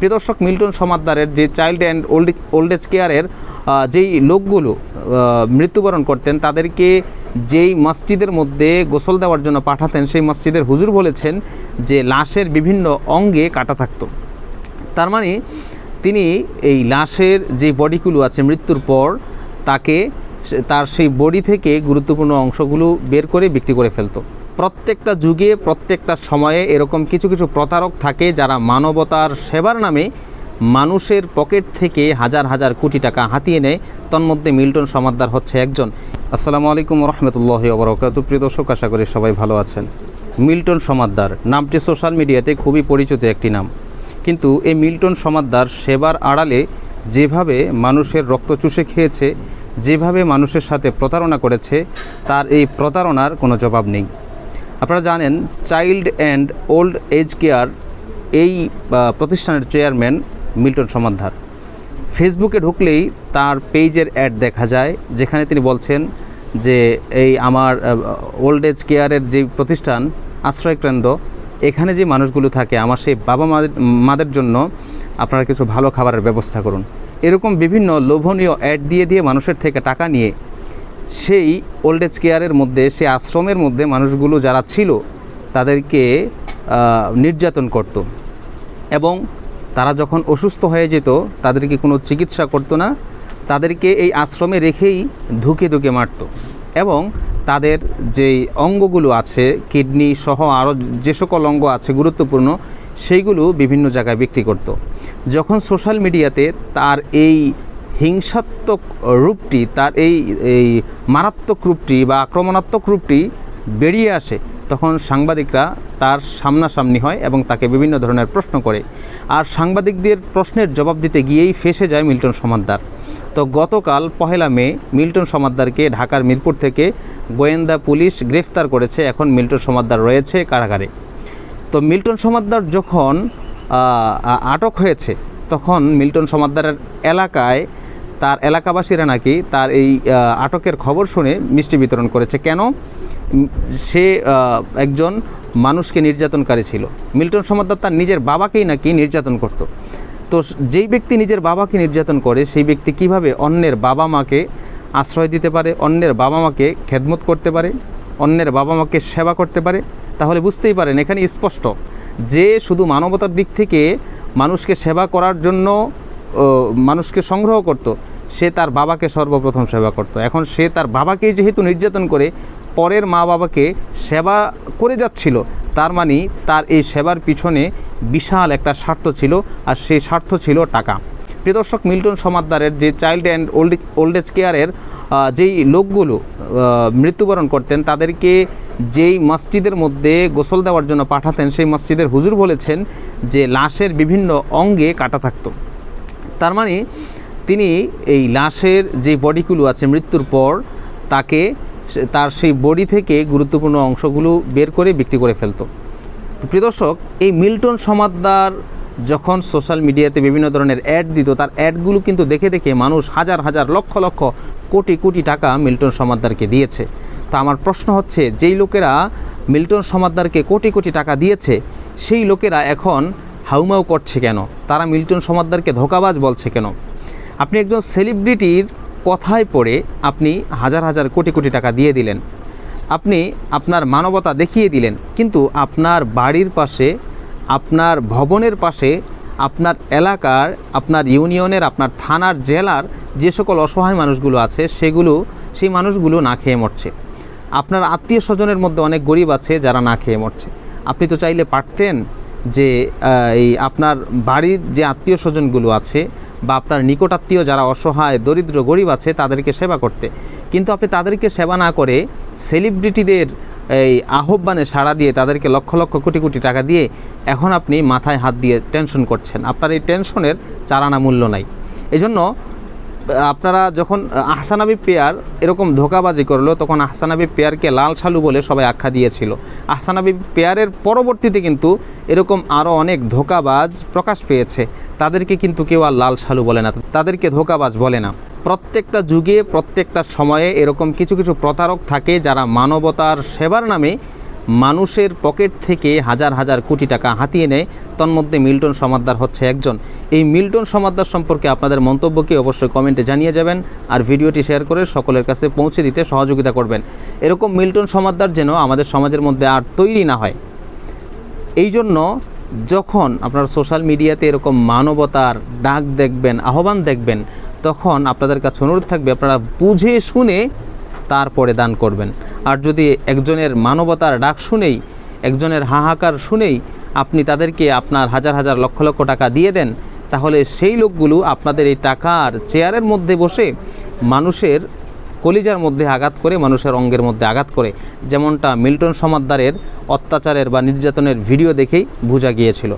প্রিয় দর্শক, মিল্টন সমাদ্দারের যে চাইল্ড অ্যান্ড ওল্ড এজ কেয়ারের যেই লোকগুলো মৃত্যুবরণ করতেন তাদেরকে যেই মসজিদের মধ্যে গোসল দেওয়ার জন্য পাঠাতেন, সেই মসজিদের হুজুর বলেছেন যে লাশের বিভিন্ন অঙ্গে কাটা থাকতো। তার মানে তিনি এই লাশের যে বডিগুলো আছে মৃত্যুর পর তার সেই বডি থেকে গুরুত্বপূর্ণ অংশগুলো বের করে বিক্রি করে ফেলতো। প্রত্যেকটা যুগে প্রত্যেকটা সময়ে এরকম কিছু কিছু প্রতারক থাকে যারা মানবতার সেবার নামে মানুষের পকেট থেকে হাজার হাজার কোটি টাকা হাতিয়ে নেয়। তন্মধ্যে মিল্টন সমাদ্দার হচ্ছে একজন। আসসালামু আলাইকুম রহমতুল্লাহি ওয়া বারাকাতুহু। প্রিয় দর্শক, আশা করি সবাই ভালো আছেন। মিল্টন সমাদ্দার নামটি সোশ্যাল মিডিয়াতে খুবই পরিচিত একটি নাম, কিন্তু এই মিল্টন সমাদ্দার সেবার আড়ালে যেভাবে মানুষের রক্ত চুষে খেয়েছে, যেভাবে মানুষের সাথে প্রতারণা করেছে, তার এই প্রতারণার কোনো জবাব নেই। আপনারা জানেন, child and old age care এই প্রতিষ্ঠানের চেয়ারম্যান মিল্টন সমাদ্দার। ফেসবুকে ঢুকলেই তার পেজের অ্যাড দেখা যায়, যেখানে তিনি বলছেন যে এই আমার ওল্ড এজ কেয়ারের যে প্রতিষ্ঠান আশ্রয়কেন্দ্র, এখানে যে মানুষগুলো থাকে, আমার সেই বাবা মাদের জন্য আপনারা কিছু ভালো খাবারের ব্যবস্থা করুন। এরকম বিভিন্ন লোভনীয় অ্যাড দিয়ে মানুষের থেকে টাকা নিয়ে সেই ওল্ড এজ কেয়ারের মধ্যে, সেই আশ্রমের মধ্যে মানুষগুলো যারা ছিল তাদেরকে নির্যাতন করত এবং তারা যখন অসুস্থ হয়ে যেত তাদেরকে কোনো চিকিৎসা করতো না, তাদেরকে এই আশ্রমে রেখেই ধুকে মারত এবং তাদের যেই অঙ্গগুলো আছে, কিডনি সহ আরও যে সকল অঙ্গ আছে গুরুত্বপূর্ণ, সেইগুলো বিভিন্ন জায়গায় বিক্রি করত। যখন সোশ্যাল মিডিয়াতে তার এই হিংসাত্মক রূপটি, তার এই মারাত্মক রূপটি বা আক্রমণাত্মক রূপটি বেরিয়ে আসে, তখন সাংবাদিকরা তার সামনাসামনি হয় এবং তাকে বিভিন্ন ধরনের প্রশ্ন করে। আর সাংবাদিকদের প্রশ্নের জবাব দিতে গিয়েই ফেঁসে যায় মিল্টন সমাদ্দার। তো গতকাল 1 মে মিল্টন সমাদ্দারকে ঢাকার মিরপুর থেকে গোয়েন্দা পুলিশ গ্রেফতার করেছে। এখন মিল্টন সমাদ্দার রয়েছে কারাগারে। তো মিল্টন সমাদ্দার যখন আটক হয়েছে, তখন মিল্টন সমাদ্দারের এলাকায় তার এলাকাবাসীরা নাকি তার এই আটকের খবর শুনে মিষ্টি বিতরণ করেছে। কেন? সে একজন মানুষকে নির্যাতনকারী ছিল। মিল্টন সমাদ্দার তার নিজের বাবাকেই নাকি নির্যাতন করত। তো যেই ব্যক্তি নিজের বাবাকে নির্যাতন করে, সেই ব্যক্তি কিভাবে অন্যের বাবা মাকে আশ্রয় দিতে পারে, অন্যের বাবা মাকে খেদমত করতে পারে, অন্যের বাবা মাকে সেবা করতে পারে? তাহলে বুঝতেই পারেন এখানে স্পষ্ট যে শুধু মানবতার দিক থেকে মানুষকে সেবা করার জন্য মানুষকে সংগ্রহ করত, সে তার বাবাকে সর্বপ্রথম সেবা করত। এখন সে তার বাবাকেই যেহেতু নির্যাতন করে পরের মা বাবাকে সেবা করে যাচ্ছিল, তার মানে তার এই সেবার পিছনে বিশাল একটা স্বার্থ ছিল, আর সেই স্বার্থ ছিল টাকা। প্রিয় দর্শক, মিল্টন সমাদ্দারের যে চাইল্ড অ্যান্ড ওল্ড এজ কেয়ারের যেই লোকগুলো মৃত্যুবরণ করতেন তাদেরকে যেই মসজিদের মধ্যে গোসল দেওয়ার জন্য পাঠাতেন, সেই মসজিদের হুজুর বলেছেন যে লাশের বিভিন্ন অঙ্গে কাটা থাকতো। তার মানে তিনি এই লাশের যে বডিগুলো আছে মৃত্যুর পর তার সেই বডি থেকে গুরুত্বপূর্ণ অংশগুলো বের করে বিক্রি করে ফেলতো। প্রিয় দর্শক, এই মিল্টন সমাদ্দার যখন সোশ্যাল মিডিয়াতে বিভিন্ন ধরনের অ্যাড দিত, তার অ্যাডগুলো কিন্তু দেখে মানুষ হাজার হাজার লক্ষ লক্ষ কোটি টাকা মিল্টন সমাদ্দারকে দিয়েছে। তো আমার প্রশ্ন হচ্ছে, যেই লোকেরা মিল্টন সমাদ্দারকে কোটি টাকা দিয়েছে, সেই লোকেরা এখন হাউমাউ করছে কেন? তারা মিল্টন সমাদ্দারকে ধোঁকাবাজ বলছে কেন? আপনি একজন সেলিব্রিটির কথায় পড়ে আপনি হাজার হাজার কোটি টাকা দিয়ে দিলেন, আপনি আপনার মানবতা দেখিয়ে দিলেন, কিন্তু আপনার বাড়ির পাশে, আপনার ভবনের পাশে, আপনার এলাকার, আপনার ইউনিয়নের, আপনার থানার, জেলার যে সকল অসহায় মানুষগুলো আছে সেই মানুষগুলো না খেয়ে মরছে। আপনার আত্মীয় স্বজনের মধ্যে অনেক গরিব আছে যারা না খেয়ে মরছে। আপনি তো চাইলে পারতেন যে এই আপনার বাড়ির যে আত্মীয় স্বজনগুলো আছে বা আপনার নিকটাত্মীয় যারা অসহায় দরিদ্র গরিব আছে তাদেরকে সেবা করতে, কিন্তু আপনি তাদেরকে সেবা না করে সেলিব্রিটিদের এই আহ্বানে সাড়া দিয়ে তাদেরকে লক্ষ লক্ষ কোটি টাকা দিয়ে এখন আপনি মাথায় হাত দিয়ে টেনশন করছেন। আপনার এই টেনশনের চারানা মূল্য নাই। এজন্য আপনারা যখন আহসান হাবীব পেয়ার এরকম ধোঁকাবাজি করলো, তখন আহসান হাবীব পেয়ারকে লাল সালু বলে সবাই আখ্যা দিয়েছিল। আহসান হাবীব পেয়ারের পরবর্তীতে কিন্তু এরকম আরও অনেক ধোঁকাবাজ প্রকাশ পেয়েছে, তাদেরকে কিন্তু কেউ আর লাল সালু বলে না, তাদেরকে ধোঁকাবাজ বলে না। প্রত্যেকটা যুগে প্রত্যেকটা সময়ে এরকম কিছু কিছু প্রতারক থাকে যারা মানবতার সেবার নামে মানুষের পকেট থেকে হাজার হাজার কোটি টাকা হাতিয়ে নেয়, তন্মধ্যে মিল্টন সমাদ্দার হচ্ছে একজন। এই মিল্টন সমাদ্দার সম্পর্কে আপনাদের মন্তব্যকে অবশ্যই কমেন্টে জানিয়ে যাবেন, আর ভিডিওটি শেয়ার করে সকলের কাছে পৌঁছে দিতে সহযোগিতা করবেন। এরকম মিল্টন সমাদ্দার যেন আমাদের সমাজের মধ্যে আর তৈরি না হয়, এই জন্য যখন আপনারা সোশ্যাল মিডিয়াতে এরকম মানবতার ডাক দেখবেন, আহ্বান দেখবেন, তখন আপনাদের কাছে অনুরোধ থাকবে আপনারা বুঝে শুনে তারপরে দান করবেন। আর যদি একজনের মানবতার ডাক শুনেই, একজনের হাহাকার শুনেই আপনি তাদেরকে আপনার হাজার হাজার লক্ষ লক্ষ টাকা দিয়ে দেন, তাহলে সেই লোকগুলো আপনাদের এই টাকার চেয়ারের মধ্যে বসে মানুষের কলিজার মধ্যে আঘাত করে, মানুষের অঙ্গের মধ্যে আঘাত করে, যেমনটা মিল্টন সমাদ্দারের অত্যাচারের বা নির্যাতনের ভিডিও দেখেই বোঝা গিয়েছিল।